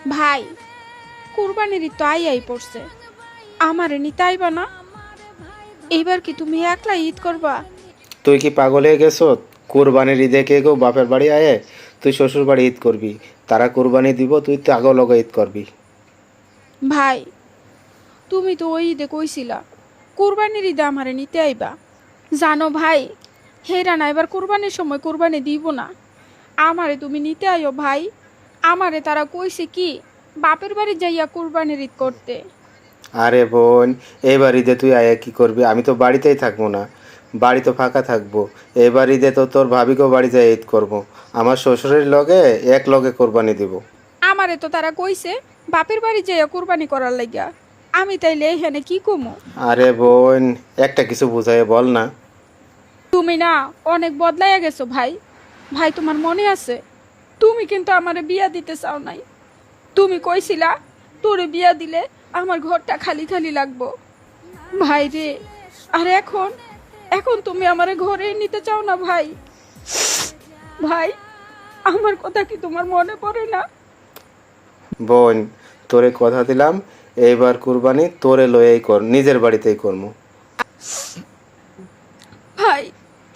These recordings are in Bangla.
ভাই, কুরবানির ঈদ তো আই পড়ছে, আমারে নিতে আইবা না? এইবার কি তুমি একলা ঈদ করবা? তুই কি পাগল হয়ে গেছ? কোরবানির ঈদে কে কেউ বাপের বাড়ি আয়ে, তুই শ্বশুর বাড়ি ঈদ করবি। তারা কোরবানি দিব, তুই তাগো লগে ঈদ করবি। ভাই, তুমি তো ওই ঈদে কইছিলা কুরবানির ঈদে আমারে নিতে আইবা। জানো ভাই, হেরা না এবার কুরবানির সময় কুরবানি দিব না। আমারে তুমি নিতে আইও ভাই। আমারে তারা কইছে কি বাপের বাড়ি যাইয়া কুরবানির ঈদ করতে। আরে বোন, এবার ঈদে তুই আয়া কি করবি? আমি তো বাড়িতেই থাকবো না, বাড়ি তো ফাঁকা থাকবো। এবার ঈদে তো তোর ভাবিকেও বাড়ি যায় ঈদ করব। আমার শ্বশুরের লগে এক লগে কোরবানি দিব। আমারে তো তারা কইছে বাপের বাড়ি যাইয়া কুরবানি করার লাগিয়া। আমি তাইলে এখানে কি কমু? আরে বোন, একটা কিছু বুঝাই বল না। তুমি না অনেক বদলাইয়া গেছো ভাই। ভাই, তোমার মনে আছে তুমি কিন্তু আমারে বিয়া দিতে চাও নাই। তুমি কইছিলা তোরে বিয়া দিলে আমার ঘরটা খালি খালি লাগবো। ভাই রে, আর এখন এখন তুমি আমারে ঘরে নিতে চাও না ভাই। ভাই, আমার কথা কি তোমার মনে পড়ে না? বোন, তোরে কথা দিলাম, এইবার কুরবানি তোরে লয়েই কর, নিজের বাড়িতেই করবো। ভাই,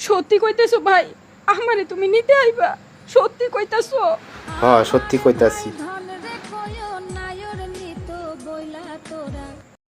সত্যি কইতেছো ভাই? আমারে তুমি নিতে আইবা? সত্যি কইতাছো? হ্যাঁ, সত্যি কইতাছি।